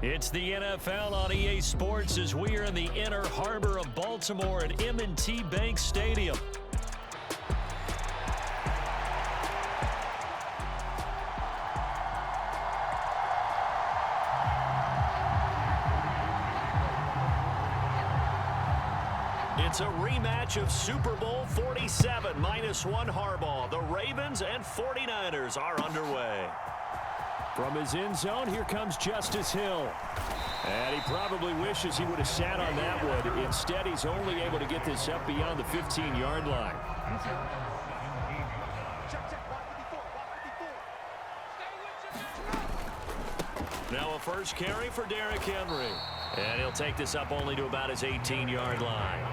It's the NFL on EA Sports as we are in the inner harbor of Baltimore at M&T Bank Stadium. It's a rematch of Super Bowl 47, -1 Harbaugh. The Ravens and 49ers are underway. From his end zone, here comes Justice Hill. And he probably wishes he would have sat on that one. Instead, he's only able to get this up beyond the 15-yard line. Now a first carry for Derrick Henry. And he'll take this up only to about his 18-yard line.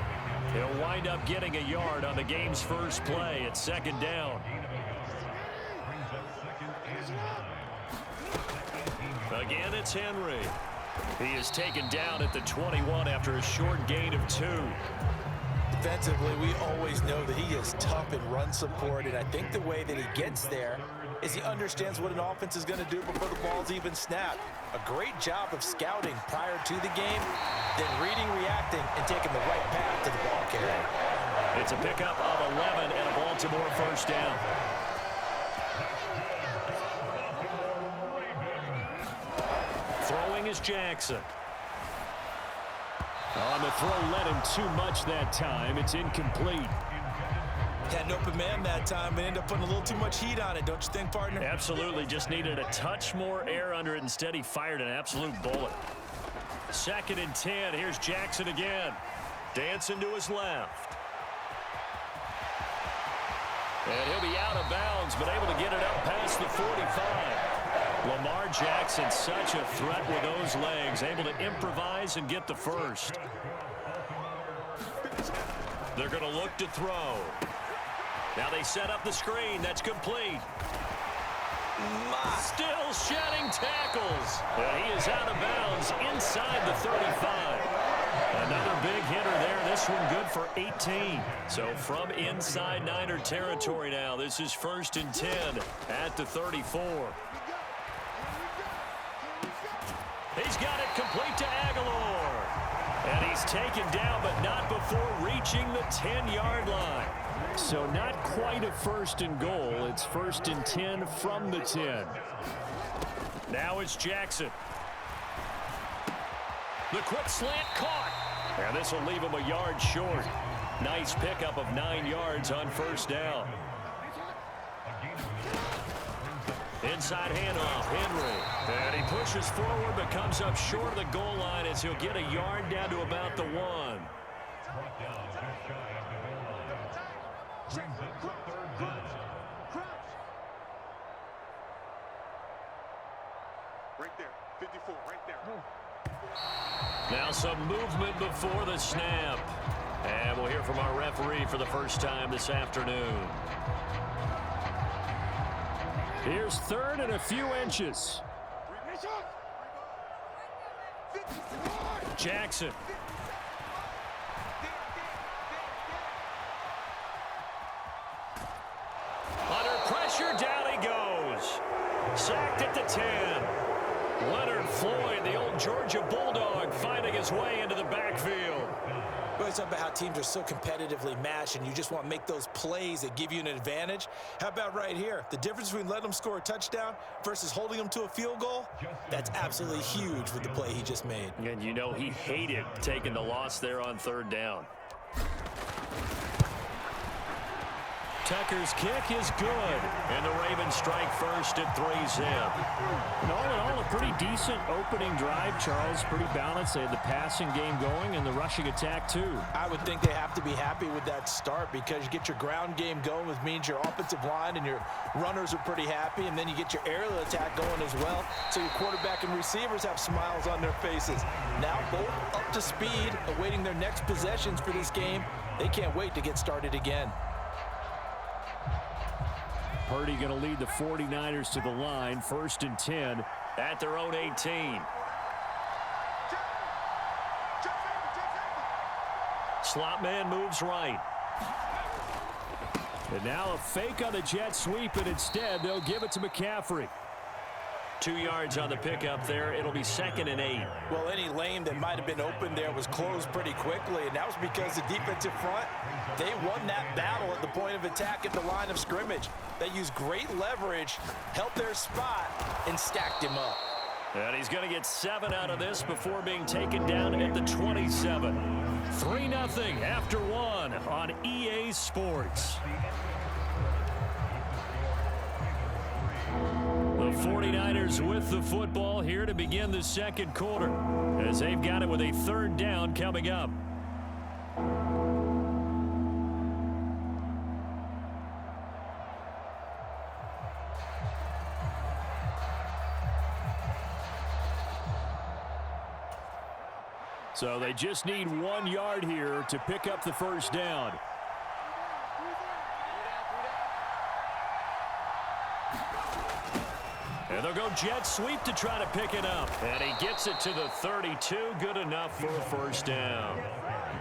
He'll wind up getting a yard on the game's first play at second down. Again, it's Henry. He is taken down at the 21 after a short gain of 2. Defensively, we always know that he is tough in run support, and I think the way that he gets there is he understands what an offense is going to do before the ball's even snapped. A great job of scouting prior to the game, then reading, reacting, and taking the right path to the ball carrier. It's a pickup of 11 and a Baltimore first down. Throwing is Jackson. On the throw, led him too much that time. It's incomplete. Had an open man that time, but ended up putting a little too much heat on it, don't you think, partner? Absolutely. Just needed a touch more air under it. Instead, he fired an absolute bullet. 2nd and 10. Here's Jackson again. Dancing to his left. And he'll be out of bounds, but able to get it up past the 45. Lamar Jackson, such a threat with those legs, able to improvise and get the first. They're going to look to throw. Now they set up the screen. That's complete. Still shedding tackles. And he is out of bounds inside the 35. Another big hitter there. This one good for 18. So from inside Niner territory now, this is 1st and 10 at the 34. He's got it complete to Aguilar. And he's taken down, but not before reaching the 10-yard line. So not quite a 1st and goal. It's 1st and 10 from the 10. Now it's Jackson. The quick slant caught. And this will leave him a yard short. Nice pickup of 9 yards on 1st down. Inside handoff, Henry. And he pushes forward, but comes up short of the goal line as he'll get a yard down to about the 1. Right there, 54, right there. Now some movement before the snap. And we'll hear from our referee for the first time this afternoon. Here's 3rd and a few inches. Jackson. Under pressure, down he goes. Sacked at the 10. Leonard Floyd, the old Georgia Bulldog, finding his way into the backfield. We always talk about how teams are so competitively matched and you just want to make those plays that give you an advantage. How about right here? The difference between letting them score a touchdown versus holding them to a field goal, that's absolutely huge with the play he just made. And you know he hated taking the loss there on 3rd down. Tucker's kick is good, and the Ravens strike first at 3-zip. And all in all, a pretty decent opening drive, Charles. Pretty balanced. They had the passing game going and the rushing attack, too. I would think they have to be happy with that start because you get your ground game going, which means your offensive line and your runners are pretty happy, and then you get your aerial attack going as well, so your quarterback and receivers have smiles on their faces. Now both up to speed, awaiting their next possessions for this game. They can't wait to get started again. Purdy going to lead the 49ers to the line, 1st and 10 at their own 18. Slot man moves right. And now a fake on the jet sweep, and instead they'll give it to McCaffrey. 2 yards on the pickup there. It'll be 2nd and 8. Well, any lane that might have been open there was closed pretty quickly, and that was because the defensive front, they won that battle at the point of attack at the line of scrimmage. They used great leverage, held their spot, and stacked him up. And he's going to get 7 out of this before being taken down at the 27. 3-0 after 1 on EA Sports. The 49ers with the football here to begin the second quarter, as they've got it with a 3rd down coming up. So they just need 1 yard here to pick up the first down. And they'll go jet sweep to try to pick it up. And he gets it to the 32. Good enough for a first down.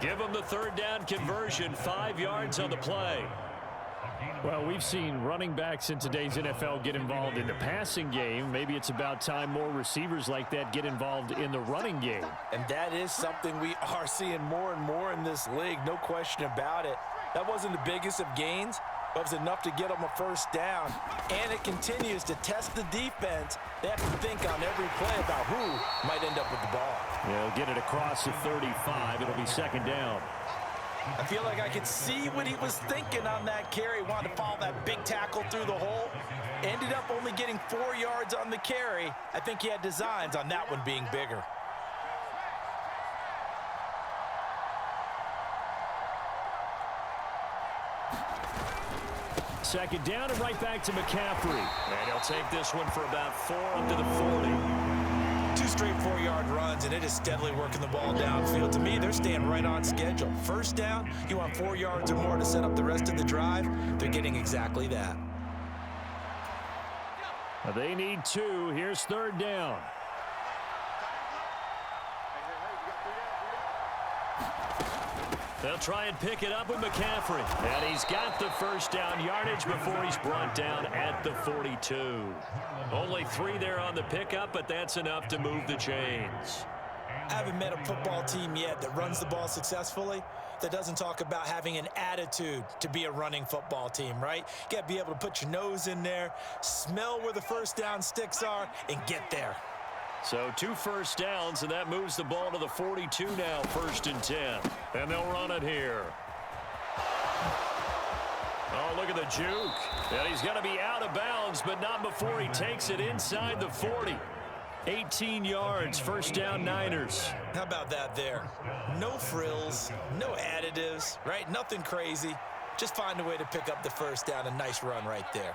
Give him the 3rd down conversion. 5 yards on the play. Well, we've seen running backs in today's NFL get involved in the passing game. Maybe it's about time more receivers like that get involved in the running game. And that is something we are seeing more and more in this league, no question about it. That wasn't the biggest of gains, but it was enough to get them a first down. And it continues to test the defense. They have to think on every play about who might end up with the ball. They'll get it across the 35. It'll be 2nd down. I feel like I could see what he was thinking on that carry. Wanted to follow that big tackle through the hole. Ended up only getting 4 yards on the carry. I think he had designs on that one being bigger. Second down and right back to McCaffrey. And he'll take this one for about 4 up to the 40. 2 straight 4-yard runs, and it is steadily working the ball downfield. To me, they're staying right on schedule. First down, you want 4 yards or more to set up the rest of the drive. They're getting exactly that. They need 2. Here's 3rd down. They'll try and pick it up with McCaffrey. And he's got the first down yardage before he's brought down at the 42. Only 3 there on the pickup, but that's enough to move the chains. I haven't met a football team yet that runs the ball successfully that doesn't talk about having an attitude to be a running football team, right? You got to be able to put your nose in there, smell where the first down sticks are, and get there. So 2 first downs, and that moves the ball to the 42 now, 1st and 10. And they'll run it here. Oh, look at the juke. And he's going to be out of bounds, but not before he takes it inside the 40. 18 yards, first down Niners. How about that there? No frills, no additives, right? Nothing crazy. Just find a way to pick up the first down. A nice run right there.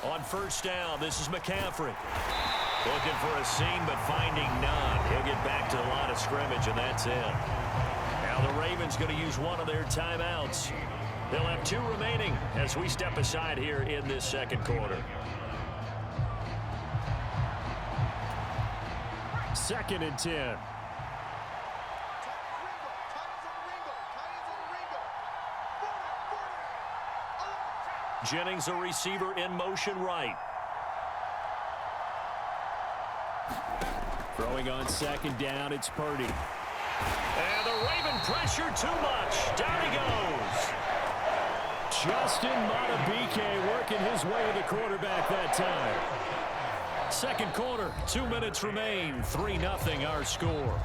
On first down, this is McCaffrey. Looking for a seam, but finding none. He'll get back to the line of scrimmage, and that's it. Now the Ravens going to use one of their timeouts. They'll have 2 remaining as we step aside here in this second quarter. 2nd and 10. Jennings, a receiver in motion right. Throwing on 2nd down, it's Purdy. And the Raven pressure too much. Down he goes. Justin Madubuike working his way to the quarterback that time. Second quarter, 2 minutes remain. 3-0 our score.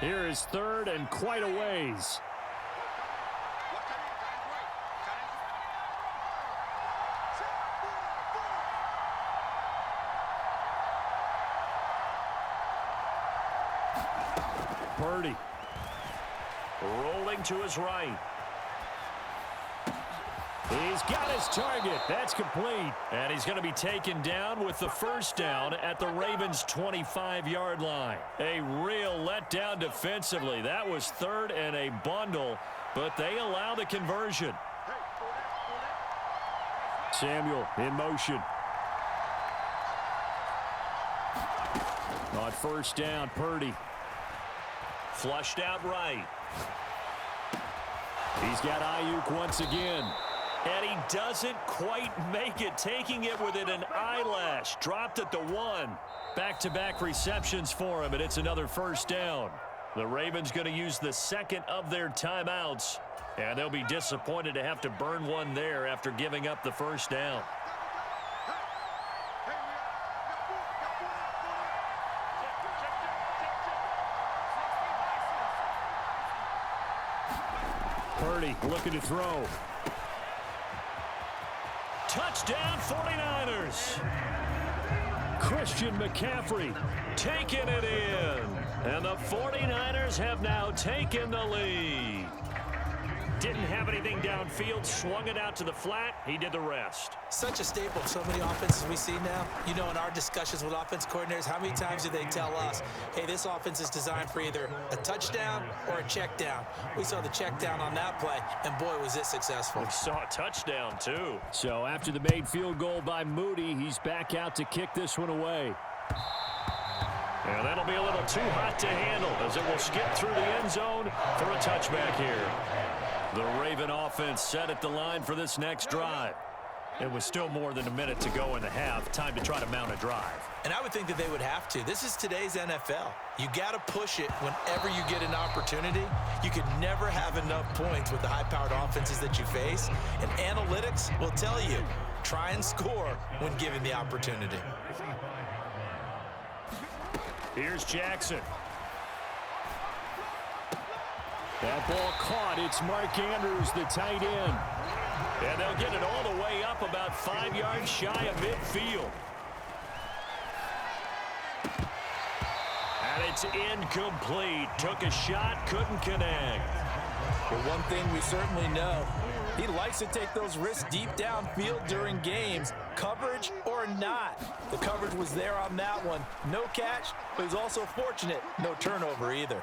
Here is 3rd and quite a ways. Purdy rolling to his right. He's got his target. That's complete. And he's going to be taken down with the first down at the Ravens' 25-yard line. A real letdown defensively. That was 3rd and a bundle, but they allow the conversion. Samuel in motion. On first down, Purdy. Flushed out right. He's got Ayuk once again. And he doesn't quite make it, taking it within an eyelash. Dropped at the 1. Back-to-back receptions for him, and it's another first down. The Ravens going to use the second of their timeouts, and they'll be disappointed to have to burn one there after giving up the first down. Purdy looking to throw. Touchdown 49ers. Christian McCaffrey taking it in. And the 49ers have now taken the lead. Didn't have anything downfield, swung it out to the flat. He did the rest. Such a staple of so many offenses we see now. You know, in our discussions with offense coordinators, how many times do they tell us, hey, this offense is designed for either a touchdown or a check down. We saw the check down on that play, and boy, was it successful. We saw a touchdown, too. So after the made field goal by Moody, he's back out to kick this one away. And that'll be a little too hot to handle as it will skip through the end zone for a touchback here. The Raven offense set at the line for this next drive. It was still more than a minute to go in the half. Time to try to mount a drive. And I would think that they would have to. This is today's NFL. You got to push it whenever you get an opportunity. You could never have enough points with the high-powered offenses that you face. And analytics will tell you, try and score when given the opportunity. Here's Jackson. That ball caught. It's Mark Andrews, the tight end. And they'll get it all the way up about 5 yards shy of midfield. And it's incomplete. Took a shot, couldn't connect. But one thing we certainly know, he likes to take those risks deep downfield during games, coverage or not. The coverage was there on that one. No catch, but he's also fortunate. No turnover either.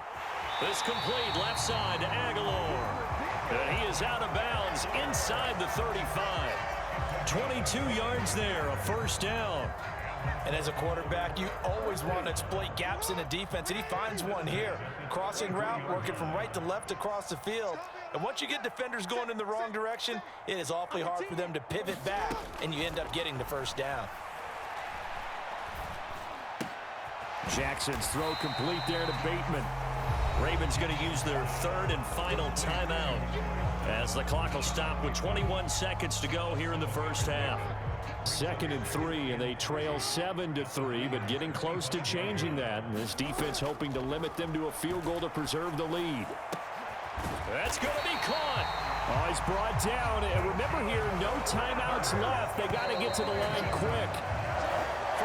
This complete left side to Aguilar. And he is out of bounds inside the 35. 22 yards there, a first down. And as a quarterback, you always want to exploit gaps in a defense, and he finds one here. Crossing route, working from right to left across the field. And once you get defenders going in the wrong direction, it is awfully hard for them to pivot back, and you end up getting the first down. Jackson's throw complete there to Bateman. Ravens going to use their third and final timeout as the clock will stop with 21 seconds to go here in the first half. 2nd and 3, and they trail 7-3, but getting close to changing that. And this defense hoping to limit them to a field goal to preserve the lead. That's going to be caught. Oh, he's brought down. And remember here, no timeouts left. They got to get to the line quick.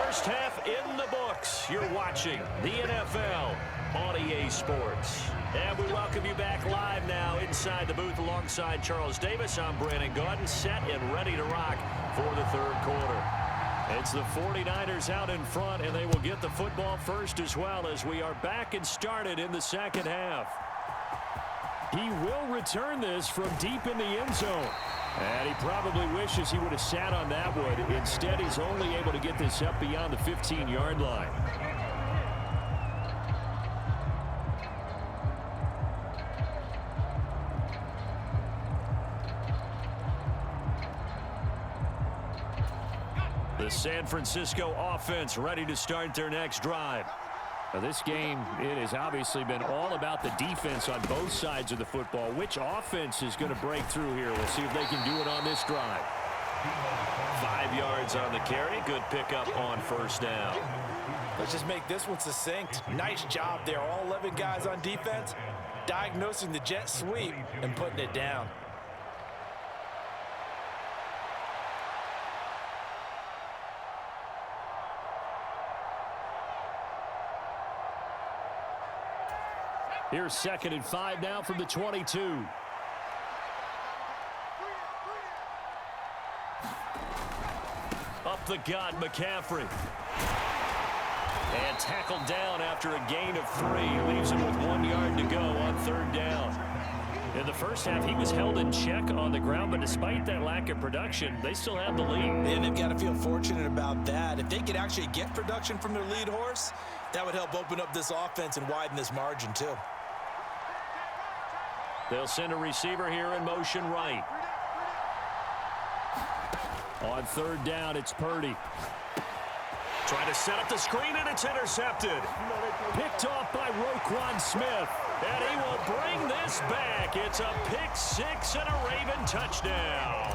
First half in the books. You're watching the NFL on EA Sports. And we welcome you back live now inside the booth alongside Charles Davis. I'm Brandon Gaudin, set and ready to rock for the third quarter. It's the 49ers out in front, and they will get the football first as well as we are back and started in the second half. He will return this from deep in the end zone. And he probably wishes he would have sat on that one. Instead, he's only able to get this up beyond the 15-yard line. The San Francisco offense ready to start their next drive. Now this game, it has obviously been all about the defense on both sides of the football. Which offense is going to break through here? We'll see if they can do it on this drive. 5 yards on the carry. Good pickup on first down. Let's just make this one succinct. Nice job there. All 11 guys on defense, diagnosing the jet sweep and putting it down. Here's 2nd and 5 now from the 22. Up the gut, McCaffrey. And tackled down after a gain of 3. Leaves him with 1 yard to go on 3rd down. In the first half, he was held in check on the ground, but despite that lack of production, they still have the lead. And they've got to feel fortunate about that. If they could actually get production from their lead horse, that would help open up this offense and widen this margin too. They'll send a receiver here in motion right. On 3rd down, it's Purdy. Trying to set up the screen, and it's intercepted. Picked off by Roquan Smith. And he will bring this back. It's a pick 6 and a Raven touchdown.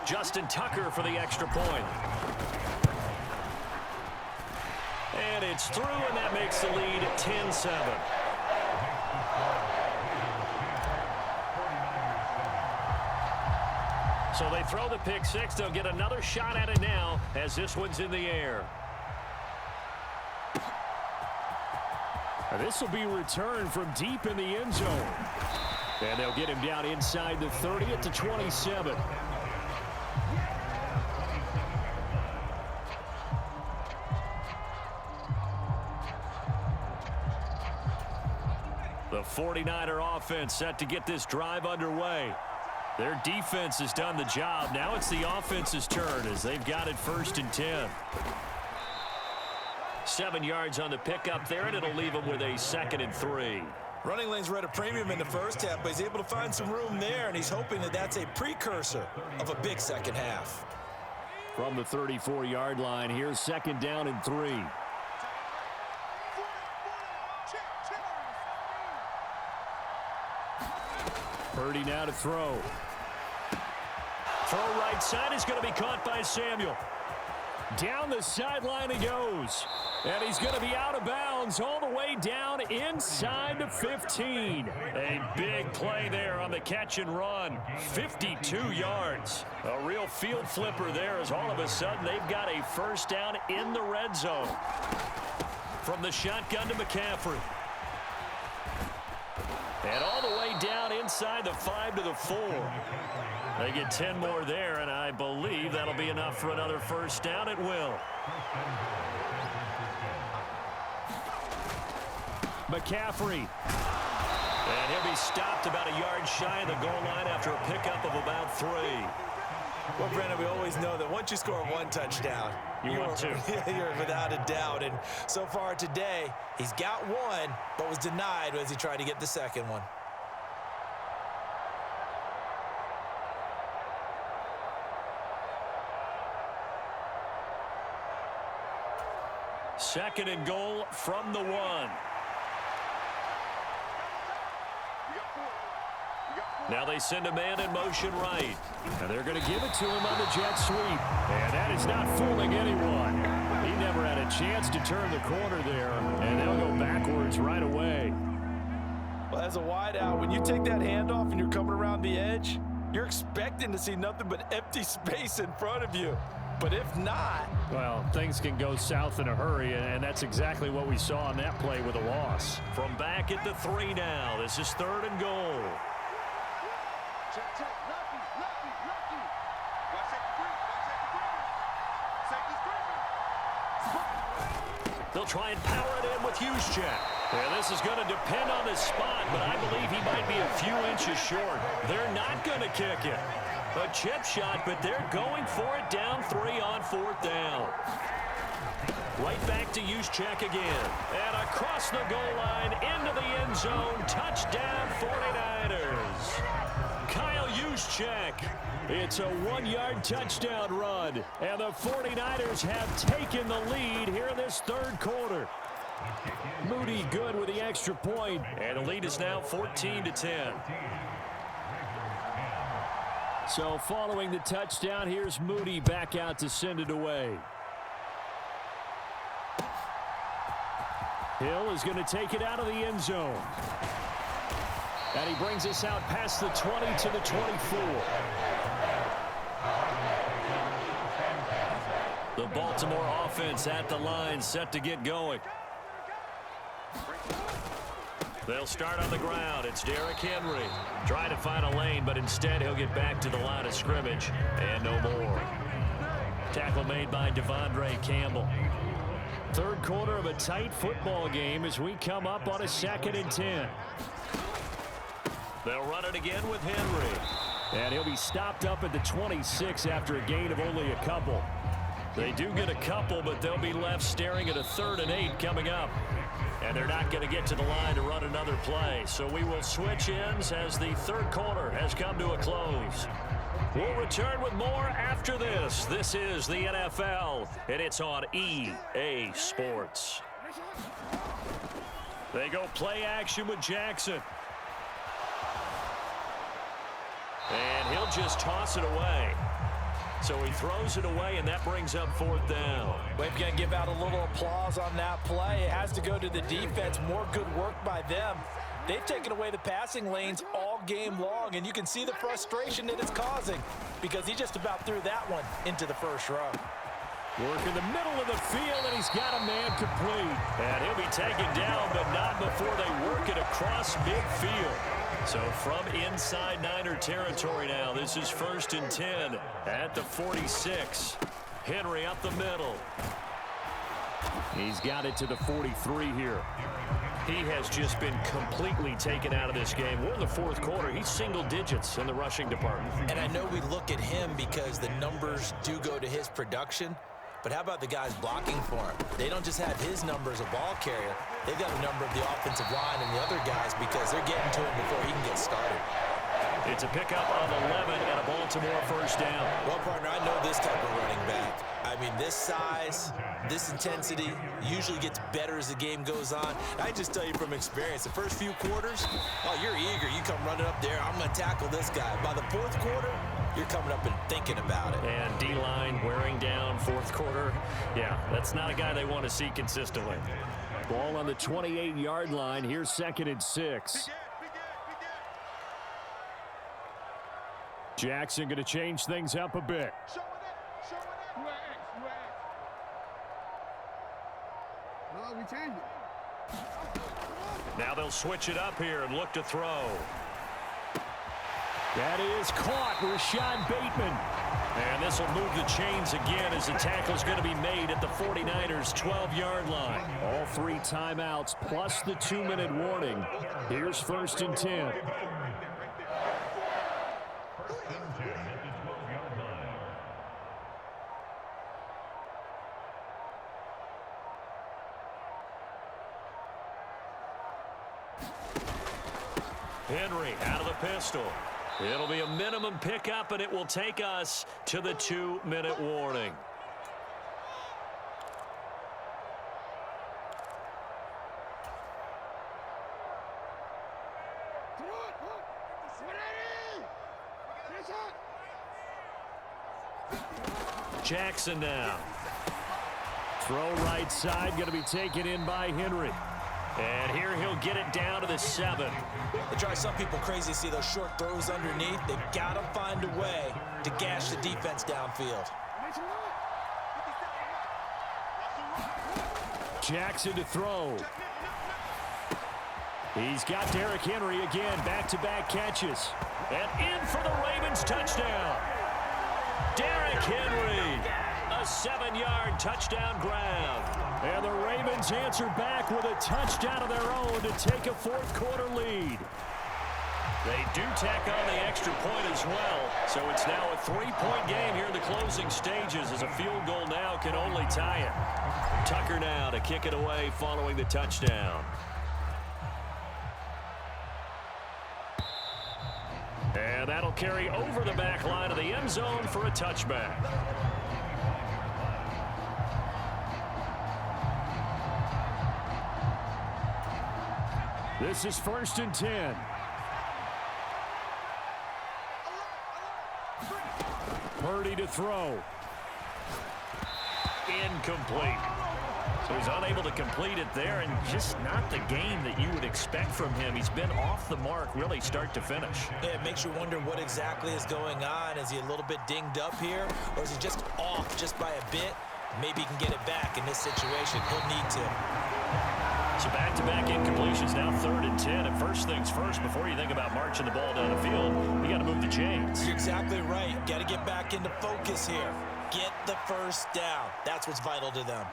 Justin Tucker for the extra point. And it's through, and that makes the lead 10-7. So they throw the pick 6. They'll get another shot at it now as this one's in the air. This will be returned from deep in the end zone. And they'll get him down inside the 30 at the 27. The 49er offense set to get this drive underway. Their defense has done the job. Now it's the offense's turn as they've got it 1st and 10. 7 yards on the pickup there, and it'll leave him with a 2nd and 3. Running lanes were at a premium in the first half, but he's able to find some room there, and he's hoping that that's a precursor of a big second half. From the 34-yard line, here's 2nd down and 3. Purdy now to throw. Throw right side is going to be caught by Samuel. Down the sideline he goes. And he's going to be out of bounds all the way down inside the 15. A big play there on the catch and run. 52 yards. A real field flipper there as all of a sudden they've got a 1st down in the red zone. From the shotgun to McCaffrey. And all the way down inside the 5 to the 4. They get 10 more there, and I believe that'll be enough for another 1st down. It will. McCaffrey. And he'll be stopped about a yard shy of the goal line after a pickup of about 3. Well, Brandon, we always know that once you score 1 touchdown, you're without a doubt. And so far today, he's got 1, but was denied as he tried to get the 2nd one. Second and goal from the 1. Now they send a man in motion right. And they're going to give it to him on the jet sweep. And that is not fooling anyone. He never had a chance to turn the corner there. And they'll go backwards right away. Well, as a wideout, when you take that handoff and you're coming around the edge, you're expecting to see nothing but empty space in front of you. But if not, well, things can go south in a hurry, and that's exactly what we saw on that play with a loss. From back at the 3 now, this is 3rd and goal. They'll try and power it in with Juszczyk. Yeah, this is going to depend on the spot, but I believe he might be a few inches short. They're not going to kick it. A chip shot, but they're going for it down 3 on 4th down. Right back to Juszczyk again. And across the goal line into the end zone. Touchdown 49ers. Kyle Juszczyk. It's a 1-yard touchdown run. And the 49ers have taken the lead here in this 3rd quarter. Moody good with the extra point. And the lead is now 14-10. So following the touchdown, here's Moody back out to send it away. Hill is going to take it out of the end zone. And he brings us out past the 20 to the 24. The Baltimore offense at the line, set to get going. They'll start on the ground. It's Derrick Henry. Trying to find a lane, but instead he'll get back to the line of scrimmage. And no more. Tackle made by Devondre Campbell. Third quarter of a tight football game as we come up on a 2nd and 10. They'll run it again with Henry. And he'll be stopped up at the 26 after a gain of only a couple. They do get a couple, but they'll be left staring at a 3rd and 8 coming up. And they're not going to get to the line to run another play. So we will switch ends as the third quarter has come to a close. We'll return with more after this. This is the NFL, and it's on EA Sports. They go play action with Jackson. And he'll just toss it away. So he throws it away, and that brings up 4th down. We've got to give out a little applause on that play. It has to go to the defense. More good work by them. They've taken away the passing lanes all game long, and you can see the frustration that it's causing because he just about threw that one into the first row. Work in the middle of the field, and he's got a man complete. And he'll be taken down, but not before they work it across midfield. So from inside Niner territory now, this is 1st and 10 at the 46. Henry up the middle. He's got it to the 43 here. He has just been completely taken out of this game. We're in the 4th quarter. He's single digits in the rushing department. And I know we look at him because the numbers do go to his production. But how about the guys blocking for him? They don't just have his number as a ball carrier. They've got a number of the offensive line and the other guys because they're getting to him before he can get started. It's a pickup of 11 and a Baltimore 1st down. Well, partner, I know this type of running back. I mean, this size, this intensity usually gets better as the game goes on. I just tell you from experience, the first few quarters, oh, you're eager. You come running up there, I'm going to tackle this guy. By the 4th quarter, you're coming up and thinking about it. And D-line wearing down 4th quarter. Yeah, that's not a guy they want to see consistently. Ball on the 28-yard line. Here's 2nd and 6. Jackson going to change things up a bit. Now they'll switch it up here and look to throw. That is caught, Rashad Bateman. And this will move the chains again as the tackle's going to be made at the 49ers' 12-yard line. All 3 timeouts plus the 2-minute warning. Here's 1st and 10. Henry out of the pistol. It'll be a minimum pickup, and it will take us to the 2-minute warning. Jackson now. Throw right side, going to be taken in by Henry. And here he'll get it down to the 7. They drive some people crazy to see those short throws underneath. They've got to find a way to gash the defense downfield. Jackson to throw. He's got Derrick Henry again, back-to-back catches. And in for the Ravens touchdown. Derrick Henry, a 7-yard touchdown grab. And the Ravens answer back with a touchdown of their own to take a 4th quarter lead. They do tack on the extra point as well, so it's now a 3-point game here in the closing stages as a field goal now can only tie it. Tucker now to kick it away following the touchdown. And that'll carry over the back line of the end zone for a touchback. This is 1st and 10. Purdy to throw. Incomplete. So he's unable to complete it there, and just not the game that you would expect from him. He's been off the mark really start to finish. Yeah, it makes you wonder what exactly is going on. Is he a little bit dinged up here, or is he just off just by a bit? Maybe he can get it back in this situation. He'll need to. So back-to-back incompletions, now 3rd and 10. And first things first, before you think about marching the ball down the field, you got to move the chains. You're exactly right. Got to get back into focus here. Get the first down. That's what's vital to them.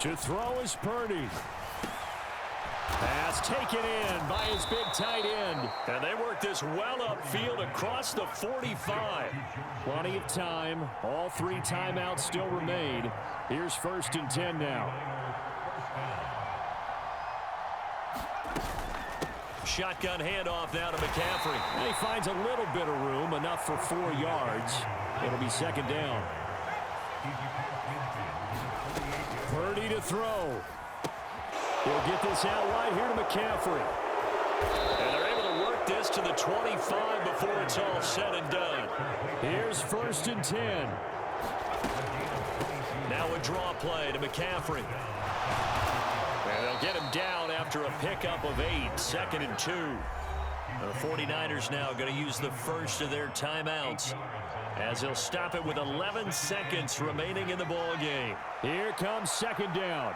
To throw is Purdy. Pass taken in by his big tight end. And they work this well upfield across the 45. Plenty of time. All 3 timeouts still remain. Here's 1st and 10 now. Shotgun handoff now to McCaffrey. And he finds a little bit of room, enough for 4 yards. It'll be 2nd down. Purdy to throw. He'll get this out wide here to McCaffrey. And they're able to work this to the 25 before it's all said and done. Here's 1st and 10. Now a draw play to McCaffrey. And they'll get him down after a pickup of 8. 2nd and 2. The 49ers now going to use the first of their timeouts, as he'll stop it with 11 seconds remaining in the ball game. Here comes 2nd down.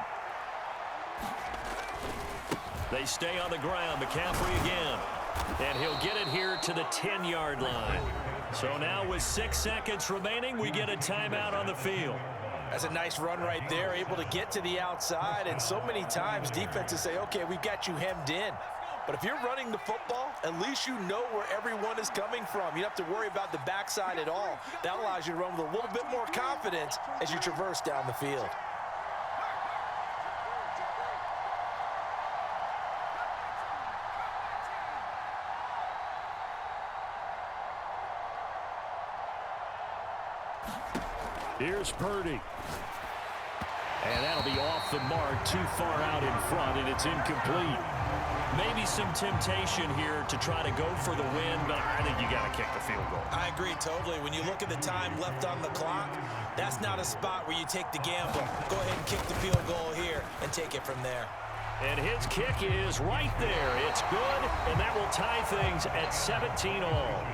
They stay on the ground. McCaffrey again. And he'll get it here to the 10-yard line. So now with 6 seconds remaining, we get a timeout on the field. That's a nice run right there, able to get to the outside. And so many times defenses say, okay, we've got you hemmed in. But if you're running the football, at least you know where everyone is coming from. You don't have to worry about the backside at all. That allows you to run with a little bit more confidence as you traverse down the field. Here's Purdy. And that'll be off the mark, too far out in front, and it's incomplete. Maybe some temptation here to try to go for the win, but I think you got to kick the field goal. I agree totally. When you look at the time left on the clock, that's not a spot where you take the gamble. Go ahead and kick the field goal here and take it from there. And his kick is right there. It's good, and that will tie things at 17 all.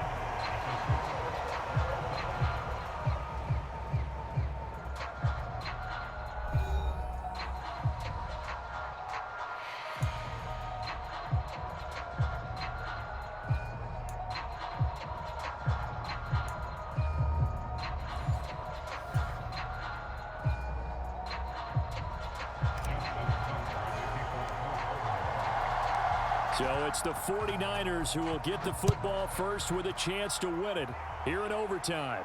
So it's the 49ers who will get the football first with a chance to win it here in overtime.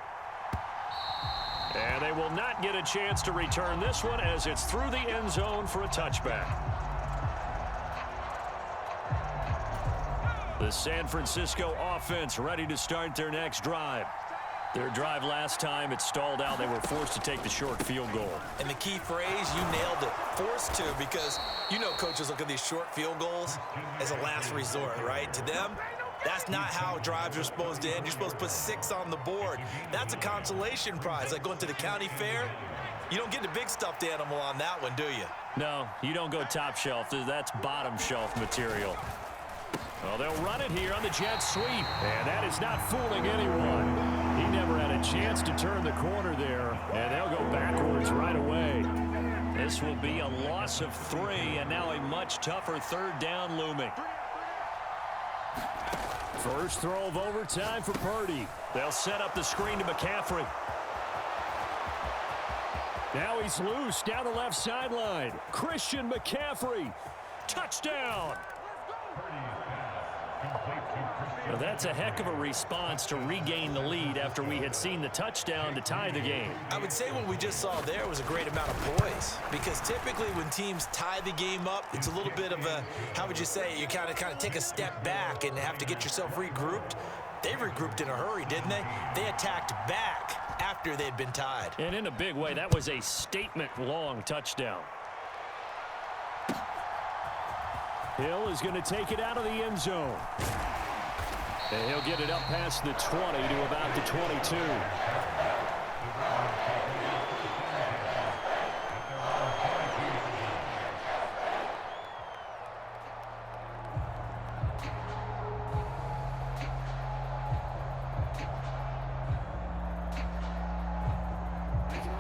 And they will not get a chance to return this one as it's through the end zone for a touchback. The San Francisco offense ready to start their next drive. Their drive last time, it stalled out. They were forced to take the short field goal. And the key phrase, you nailed it. Forced to, because you know coaches look at these short field goals as a last resort, right? To them, that's not how drives are supposed to end. You're supposed to put 6 on the board. That's a consolation prize. Like going to the county fair, you don't get the big stuffed animal on that one, do you? No, you don't go top shelf. That's bottom shelf material. Well, they'll run it here on the jet sweep. And that is not fooling anyone. He never had a chance to turn the corner there, and they'll go backwards right away. This will be a loss of 3, and now a much tougher 3rd down looming. First throw of overtime for Purdy. They'll set up the screen to McCaffrey. Now he's loose down the left sideline. Christian McCaffrey. Touchdown. Well, that's a heck of a response to regain the lead after we had seen the touchdown to tie the game. I would say what we just saw there was a great amount of poise, because typically when teams tie the game up, it's a little bit of a, how would you say, you kind of take a step back and have to get yourself regrouped. They regrouped in a hurry, didn't they? They attacked back after they'd been tied. And in a big way, that was a statement-long touchdown. Hill is going to take it out of the end zone. And he'll get it up past the 20 to about the 22.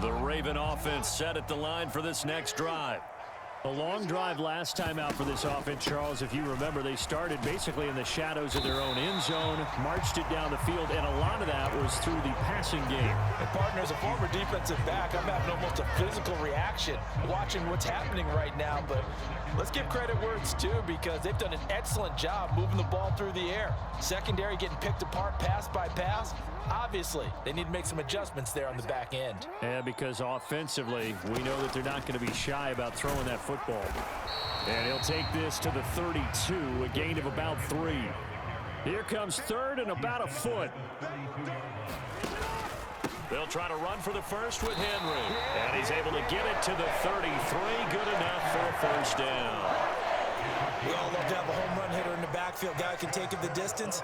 The Raven offense set at the line for this next drive. A long drive last time out for this offense, Charles. If you remember, they started basically in the shadows of their own end zone, marched it down the field, and a lot of that was through the passing game. And partner, as a former defensive back, I'm having almost a physical reaction watching what's happening right now. But let's give credit where it's due, because they've done an excellent job moving the ball through the air. Secondary getting picked apart pass by pass. Obviously, they need to make some adjustments there on the back end. Yeah, because offensively, we know that they're not going to be shy about throwing that football. And he'll take this to the 32, a gain of about 3. Here comes third and about a foot. They'll try to run for the first with Henry. And he's able to get it to the 33. Good enough for a first down. We all love to have a home run hitter in the backfield. Guy can take it the distance.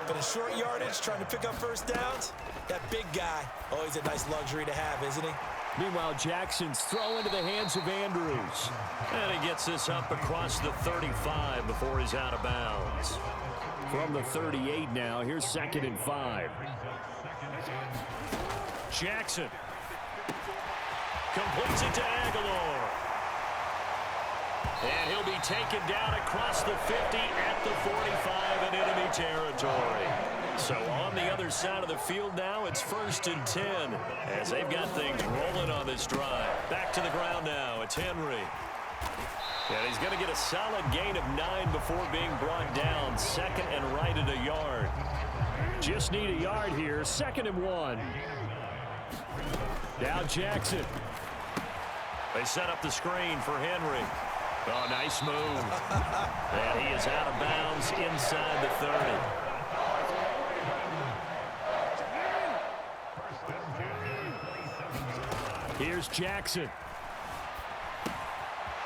But in short yardage, trying to pick up first downs, that big guy, always a nice luxury to have, isn't he? Meanwhile, Jackson's throw into the hands of Andrews. And he gets this up across the 35 before he's out of bounds. From the 38 now, here's 2nd and 5. Jackson completes it to Aguilar. And he'll be taken down across the 50 at the 45 in enemy territory. So on the other side of the field now, it's 1st and 10 as they've got things rolling on this drive. Back to the ground now. It's Henry. And he's going to get a solid gain of 9 before being brought down. 2nd and right at a yard. Just need a yard here. 2nd and 1. Now Jackson. They set up the screen for Henry. Oh, nice move. And he is out of bounds inside the 30. Here's Jackson.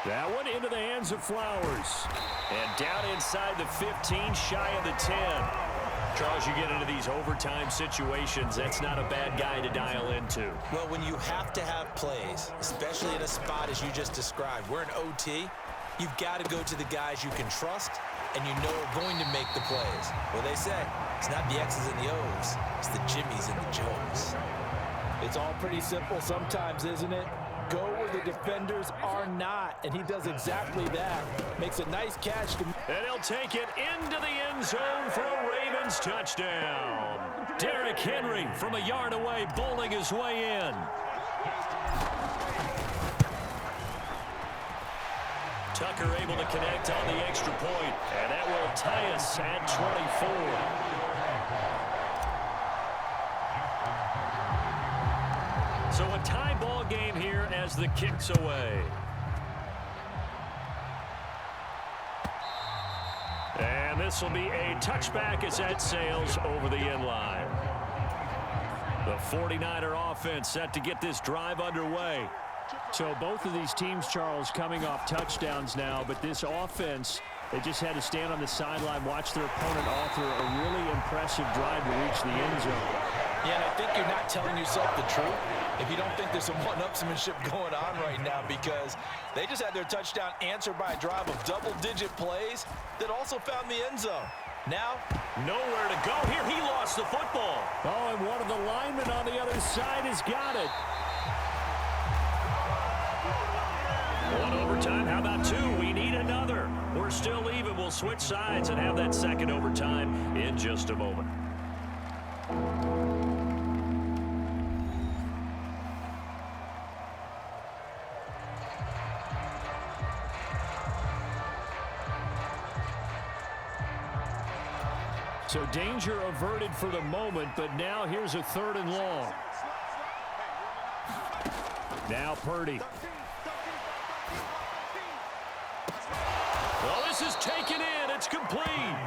That one into the hands of Flowers. And down inside the 15, shy of the 10. Charles, you get into these overtime situations, that's not a bad guy to dial into. Well, when you have to have plays, especially in a spot as you just described, we're in OT, you've got to go to the guys you can trust and you know are going to make the plays. Well, they say, it's not the X's and the O's, it's the Jimmies and the Joes. It's all pretty simple sometimes, isn't it? Go where the defenders are not, and he does exactly that. Makes a nice catch. And he'll take it into the end zone for a Ravens touchdown. Derrick Henry from a yard away, bowling his way in. Tucker able to connect on the extra point, and that will tie us at 24. So a tie ball game here as the kick's away. And this will be a touchback as that sails over the end line. The 49er offense set to get this drive underway. So both of these teams, Charles, coming off touchdowns now, but this offense, they just had to stand on the sideline, watch their opponent author a really impressive drive to reach the end zone. Yeah, and I think you're not telling yourself the truth if you don't think there's some one-upsmanship going on right now, because they just had their touchdown answered by a drive of double-digit plays that also found the end zone. Now, nowhere to go here. He lost the football. Oh, and one of the linemen on the other side has got it. One overtime. How about 2? We need another. We're still even. We'll switch sides and have that second overtime in just a moment. So danger averted for the moment, but now here's a 3rd and long. Now Purdy. Well, this is taken in. It's complete.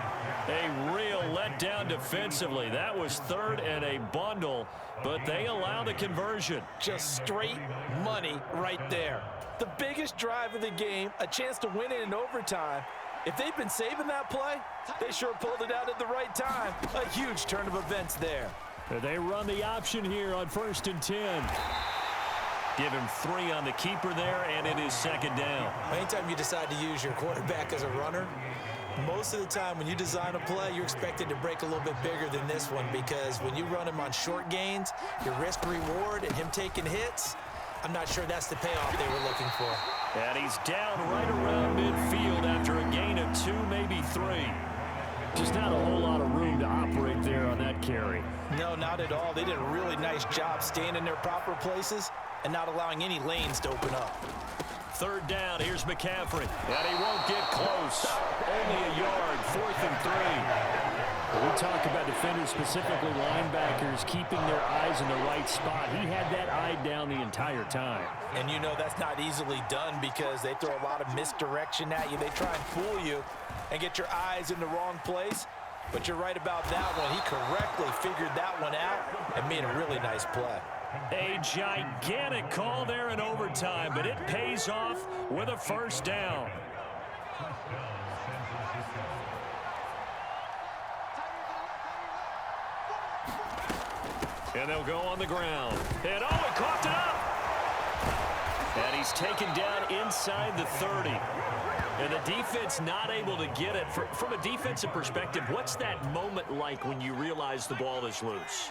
A real letdown defensively. That was 3rd and a bundle, but they allow the conversion. Just straight money right there. The biggest drive of the game, a chance to win it in overtime. If they've been saving that play, they sure pulled it out at the right time. A huge turn of events there. They run the option here on 1st and 10. Give him 3 on the keeper there, and it is 2nd down. Anytime you decide to use your quarterback as a runner, most of the time when you design a play, you're expected to break a little bit bigger than this one, because when you run him on short gains, your risk-reward and him taking hits, I'm not sure that's the payoff they were looking for. And he's down right around midfield after a gain of 2, maybe 3. Just not a whole lot of room to operate there on that carry. No, not at all. They did a really nice job staying in their proper places and not allowing any lanes to open up. 3rd down, here's McCaffrey. And he won't get close. Only a yard, 4th and 3. We talk about defenders, specifically linebackers, keeping their eyes in the right spot. He had that eye down the entire time. And you know that's not easily done because they throw a lot of misdirection at you. They try and fool you and get your eyes in the wrong place. But you're right about that one. He correctly figured that one out and made a really nice play. A gigantic call there in overtime, but it pays off with a 1st down. And they'll go on the ground. And oh, he coughed it up! And he's taken down inside the 30. And the defense not able to get it. From a defensive perspective, what's that moment like when you realize the ball is loose?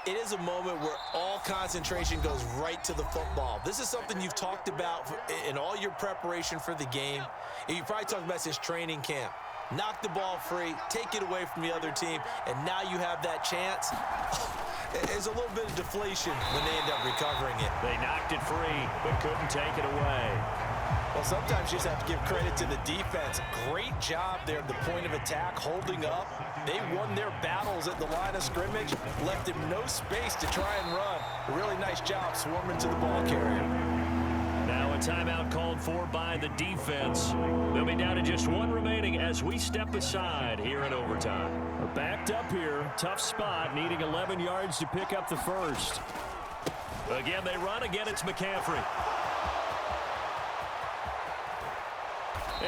It is a moment where all concentration goes right to the football. This is something you've talked about in all your preparation for the game. And you probably talked about since training camp. Knock the ball free, take it away from the other team, and now you have that chance. There's a little bit of deflation when they end up recovering it. They knocked it free, but couldn't take it away. Well, sometimes you just have to give credit to the defense. Great job there at the point of attack, holding up. They won their battles at the line of scrimmage, left him no space to try and run. A really nice job swarming to the ball carrier. Now a timeout called for by the defense. They'll be down to just 1 remaining as we step aside here in overtime. We're backed up here. Tough spot, needing 11 yards to pick up the 1st. Again, they run. Again, it's McCaffrey.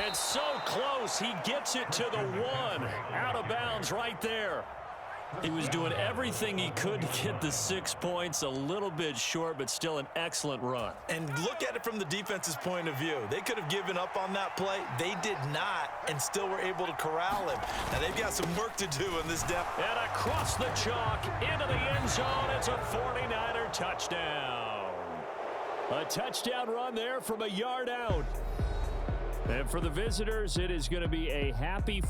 And so close, he gets it to the 1. Out of bounds right there. He was doing everything he could to get the 6 points, a little bit short, but still an excellent run. And look at it from the defense's point of view. They could have given up on that play. They did not, and still were able to corral him. Now, they've got some work to do in this depth. And across the chalk, into the end zone, it's a 49er touchdown. A touchdown run there from a yard out. And for the visitors, it is going to be a happy